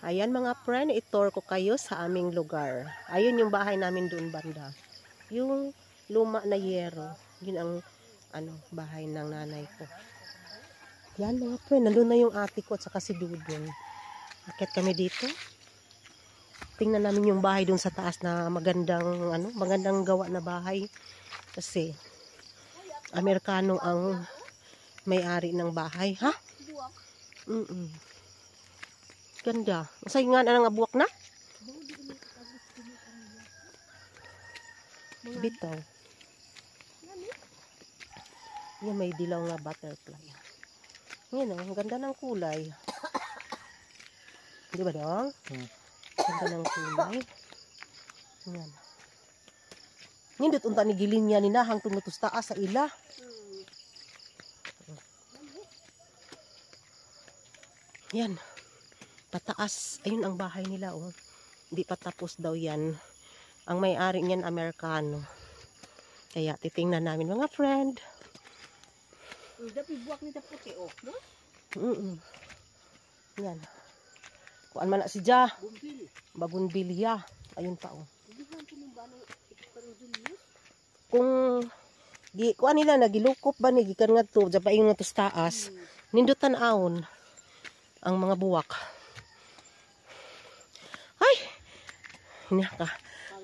Ayan mga friend, i-tour ko kayo sa aming lugar. Ayun yung bahay namin doon banda. Yung luma na yero. Yun ang bahay ng nanay ko. Yan mga friend, nandun na yung ate ko at saka si Dudong. Akit kami dito. Tingnan namin yung bahay doon sa taas na magandang gawa na bahay. Kasi Amerikano ang may-ari ng bahay, ha? Ganda. Masay nga na abuak na? Bitaw. Yan may dilaw na butterfly. Yan o, ang ganda ng kulay. Di ba dong? Ganda ng kulay. Yan. Nindot unta ni gilin niya ni nahang tumutos taas sa ila. Yan. Pataas. Ayun ang bahay nila, oh. Hindi pa tapos daw yan. Ang may-ari niyan, Amerikano. Kaya titingnan namin, mga friend. Dapat buwak nito puti, oh. No? Yan. Kuan man na si Ja. Bagunbilya. Ayun pa, oh. Kung kuan nila nagilukop ba ni gikan ngadto ja paingon nga tus taas. Nindutan aon ang mga buwak. Ay!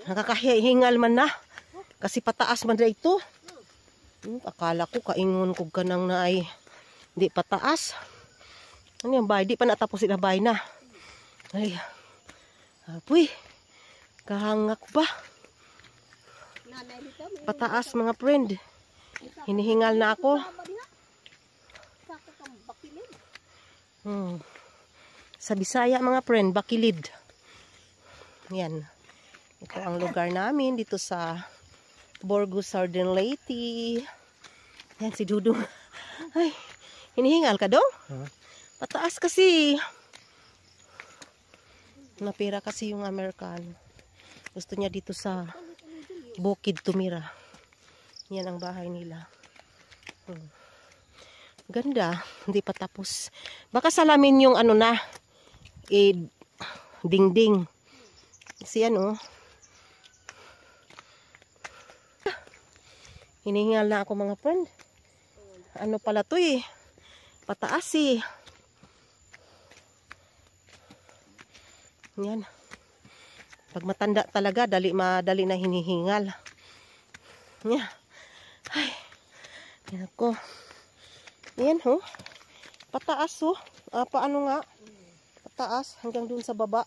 Nakakahingal man na. Kasi pataas man na ito. Akala ko kaingon ko kanang na ay di pataas. Ano yung bahay? Di pa natapos sila bahay na. Ay. Apoy. Kahangak ba? Pataas mga friend. Hinihingal na ako. Sa Bisaya mga friend, bakilid. Yan. Ito ang lugar namin dito sa Borgo Southern Leyte. Yan si Dudong. Ay, hinihingal ka dong? Pataas kasi. Napira kasi yung Amerikano. Gusto niya dito sa bukid tumira. Yan ang bahay nila. Ganda. Hindi pa tapos. Baka salamin yung dingding. Kasi hinihingal na ako mga friend. Ano pala to eh. Pataas eh. Yan. Pag matanda talaga, madali na hinihingal. Yan. Ay. Yan ako. Yan ho. Pataas ho. Paano nga? Pataas hanggang dun sa baba.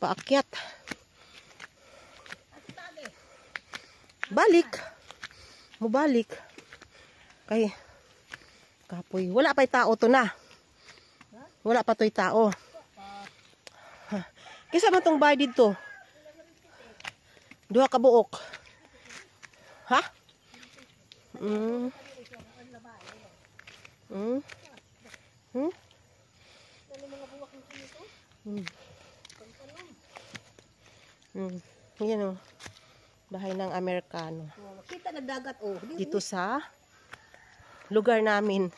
Paakyat. Balik. Mubalik. Kay kapoy. Wala pa'y tao to na. Wala pa to'y tao. Kisa man tong bahay dito. Duha ka buok. Ha? Yan o. Bahay ng Amerikano. Kita na dagat, oh. Dito sa lugar namin.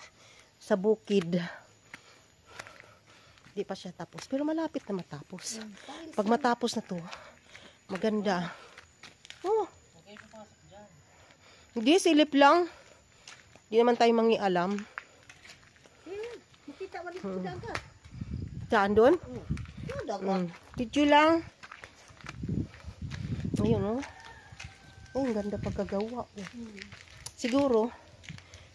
Sa bukid. Di pa siya tapos. Pero malapit na matapos. Pag matapos na to, maganda. Oh. Hindi, silip lang. Hindi naman tayo mangialam. Makita mo dito dagat. Saan doon? Dagat. Dito lang. Ayun, oh. Ang ganda pagkagawa. Oh. Siguro,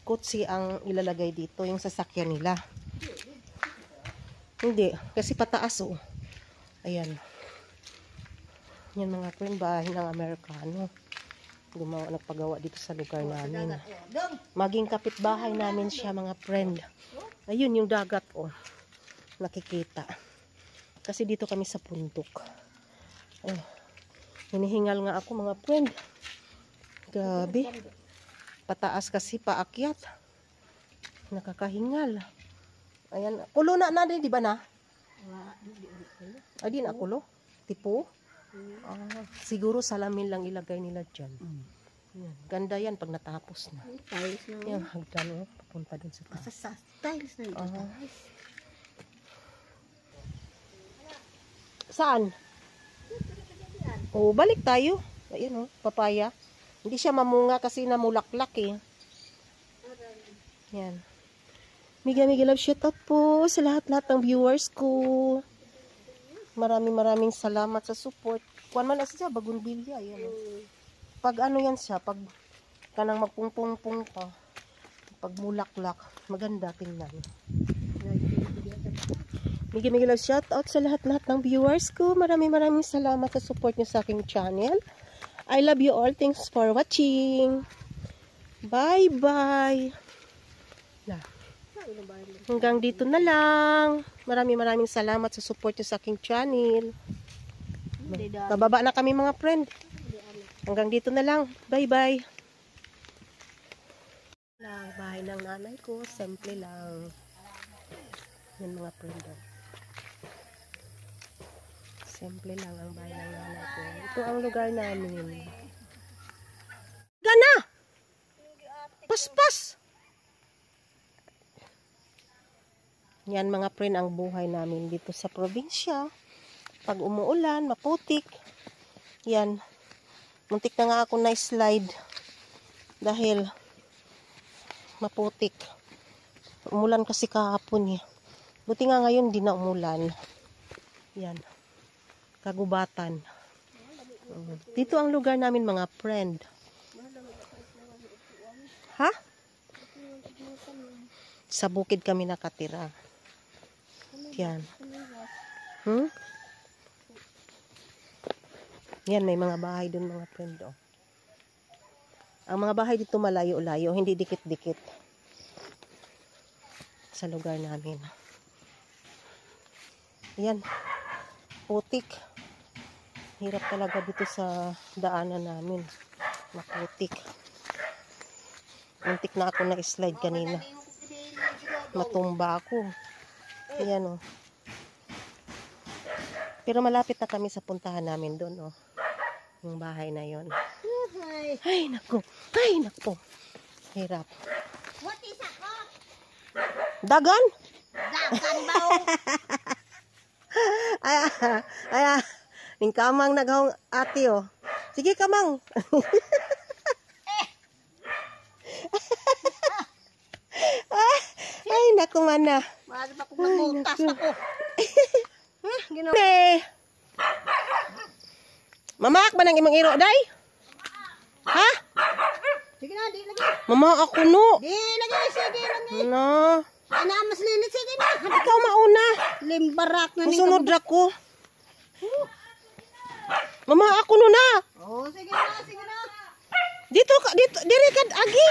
kotse ang ilalagay dito. Yung sasakyan nila. Hindi, kasi pataas oh. Ayan. Yan mga friend, bahay ng Amerikano. Nagpagawa dito sa lugar namin. Maging kapitbahay namin siya mga friend. Ayun yung dagat oh. Nakikita. Kasi dito kami sa puntok. Hinihingal nga ako mga friend. Gabi. Pataas kasi paakyat. Nakakahingal. Ayan, kulo na di ba na? Ay, di na kulo? Tipo? Siguro salamin lang ilagay nila dyan. Yan. Ganda yan pag natapos na. Tiles na. Yan, hagdan papunta dun sa taas. Tiles na. Saan? Oh, balik tayo. Ayun oh, papaya. Hindi siya mamunga kasi namulaklak eh. Yan. Mega love shoutout po sa lahat-lahat ng viewers ko. Maraming salamat sa support. Kuwan man na siya, bagunbilya. Yan oh. Pag ano yan siya, pag kanang magpungpungpung pa, pag mulaklak, maganda tingnan. Mega love shoutout sa lahat-lahat ng viewers ko. Maraming salamat sa support niyo sa aking channel. I love you all. Thanks for watching. Bye-bye. Hanggang dito na lang. Maraming salamat sa support niyo sa aking channel. Bababa na kami mga friend. Hanggang dito na lang. Bye-bye. Bahay ng nanay ko. Simple lang. Yan mga friend. Simple lang ang bahay ng nanay ko. Ito ang lugar namin. Gana! Paspas! Yan mga friend ang buhay namin dito sa probinsya. Pag umuulan, maputik. Yan. Muntik na nga ako na slide. Dahil maputik. Umulan kasi kahapon eh. Buti nga ngayon di na umulan. Yan. Kagubatan. Dito ang lugar namin mga friend. Ha? Sa bukid kami nakatira. Yan. Yan, may mga bahay dun mga friend. Oh. Ang mga bahay dito malayo-layo, hindi dikit-dikit. Sa lugar namin. Yan. Putik. Hirap talaga dito sa daanan namin. Maputik. Muntik na ako na-slide kanina. Matumba ako. Ayan o. Pero malapit na kami sa puntahan namin doon o. Yung bahay na yon. Ay, naku. Ay, naku. Hirap. What is ako? Dagan? Dagan ba? Ay, ning kamang naghawng ate oh. Sige kamang. Ay, naku mana. Mahal pa kung nagbutas ako. Ginawa. Mamaak ba ng imong iro, day? Ha? Sige na, di lagi. Mama, ako no. Di lagi, sige lang eh. No. Ay na, mas lilit, sige na. Ikaw mauna. Limbarak na Musunod ra ko. Mama, ako no na. Oh, sige na, sige na. Dito, diri ka agi.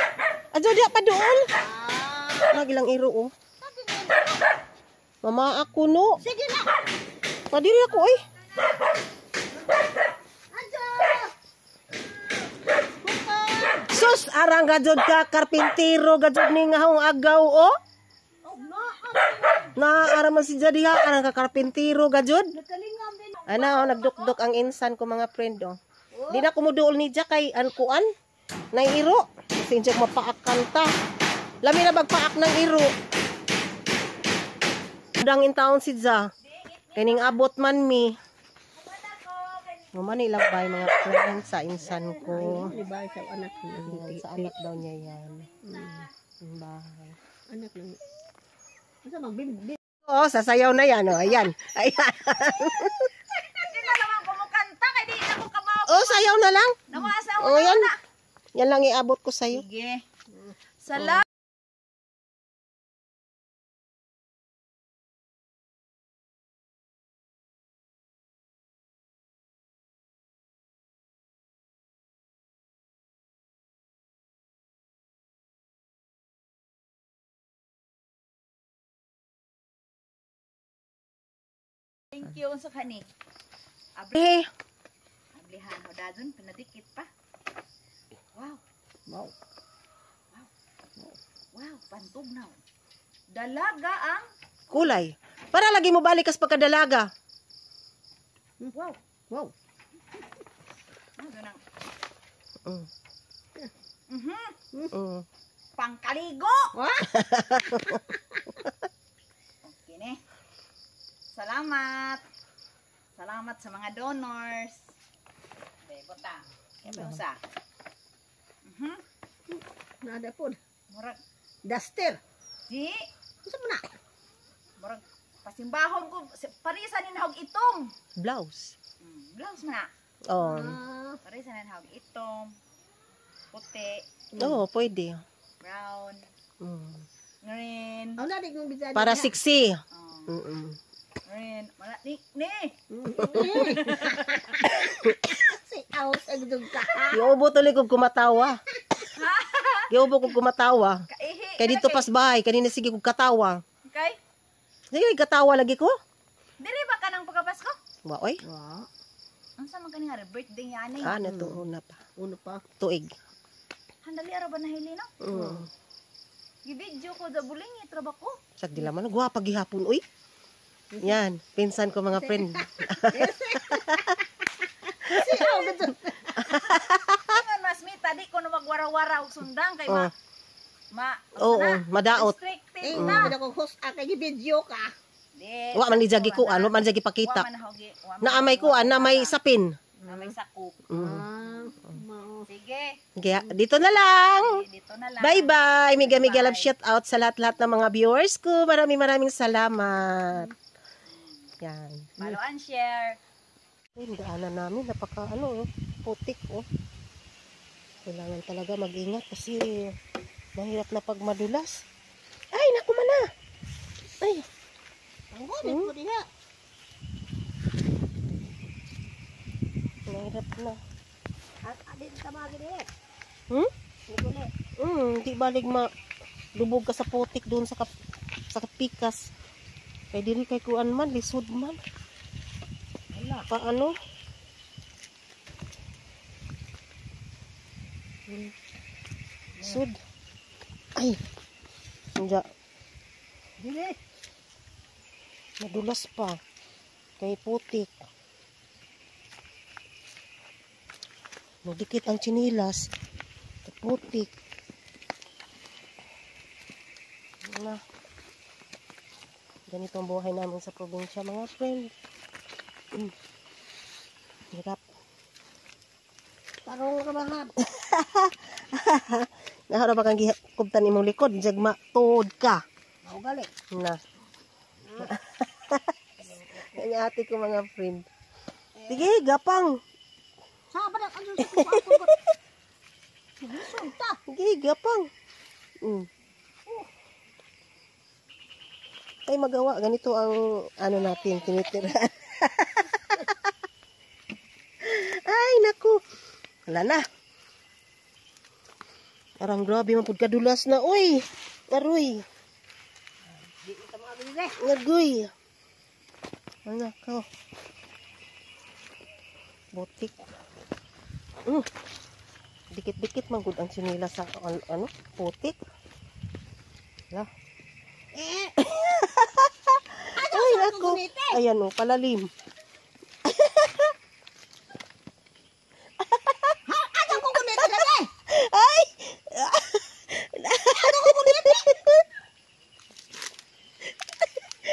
Adto dia pa doon. Nagilang iro oh. Mama, ako no. Sige na. Padiri ako oy. Adjo. Sus, arang gajod ka karpintero gajod ni nga hong agaw oh. Na araman si Jadiha arang ka karpintero gajod. Nakalingam din. Ana oh, nagdukdok ang insan ko mga friend oh. Di na kumuduol ni Jack kay ankuan. Nairo. Kasi Jack mapaakanta. Lami na bagpaak ng iro. Udang in town si Ja. Kaning abot man mi. Maman ilang bay mga friend sa insan ko. Diba sa anak niya? Ayan, sa anak daw niya yan. Yung bahay. Anak lang. Masa magbibig? Oo, sasayaw na yan. Oh. Ayan. Ayan. Hindi na naman kumukanta, kaya di na ko kabaw. Oh, sayaw na lang. Nawasa mo Oh, na yan. na. Yan lang iabot ko sa'yo. Sige. Salamat. Thank you sa kanik. Eh, Ablihan ho dadon, pinadikit pa. Wow. Wow. Wow, pantog na. Dalaga ang kulay. Para lagi mo balikas pagkadalaga. wow. Wow. Ano nang Mm. Mm. pangkaligo. Okay ne. Salamat. Salamat sa mga donors. Okay, butang. Kaya usa. Nada po. Murag, Duster. di. Gusto mo na? Murag, pasimbahon ko. Parisan ni nahog itong. Blouse. Blouse mo na. Oh. Parisan ni nahog itong. Puti. Oo, pwede. Brown. Mm. Green. Ang nadig mong bizarre. Para sexy. Oh, Mm-mm. green. Wala, ni. Si Aus, ang dug ka. Giubo tuloy kog kumatawa. Giubo kog kumatawa. Kaihi. Kay dito pas bahay, kanina sige kog katawa. Okay? Sige, katawa lagi ko. Dili ba ka ng pagkapasko? Wa oy. Wow. Ang sa mga kanina, birthday niya ani. Ah, nato una pa. Uno pa. Tuig. Handali ara ba na hilino? Mm. Gi-video ko da buling itraba ko. Sa dila man gwapa gihapon uy. Yan, pinsan ko mga friend. Si Aus, ito. Ingon mas mi tadi ko na magwara-wara og sundang kay Oh. o Oo, madaot. Eh, Restricted na. na. Ako host, kay video ka. Di. Wa man ni jagi kuan, wa man jagi pakita. Wa man hogi. Naamay kuan, na may sapin. Na may sakop. Mm. Mao. Sige. Kaya dito na lang. Dito na lang. Bye-bye. Mega love Bye. shout out sa lahat-lahat ng mga viewers ko. Maraming salamat. Yan. Follow and share. Yung daanan namin, putik, oh. Kailangan talaga mag-ingat kasi mahirap na pag madulas. Ay, naku mana. Ay, Ang gomit ko diha. mahirap na. At adin ka mga gini. Hmm? Di balig lubog ka sa putik doon sa pikas. Kay diri kay kuan man, lisod man. Wala. Paano? Sud. Ay. Hindi. Dili. Madulas pa. Kay putik. Madikit ang tsinilas. Kay putik. Na. Ganito ang buhay namin sa probinsya, mga friend. Hirap. Tarong ka mga. Naharap pa kang kubtan imong likod. Jagma, tuod ka. Mau gali. Na. Kanya ate ko mga friend. Sige, gapang. Saba na ano sa kuha. Sulta. Sige, gapang. Ay magawa. Ganito ang natin, tinitira. Ay, naku. Wala na. Parang grabe mapud kadulas na. Uy, aroy. Di ita mga gini. Nagoy. Ano ko? Butik. Dikit-dikit man gud ang sinila sa putik. La. Ay, nako. Ayan o, palalim. Ano ko kulit talaga? Ay!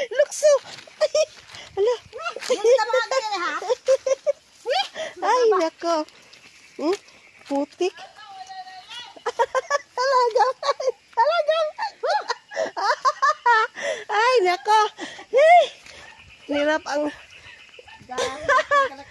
Lukso! Ay! Ala! Di ita mga gini ha. Ay, nako. Putik. Talagang. Talagang. Ay, nako. Ay, hirap ang... Gani.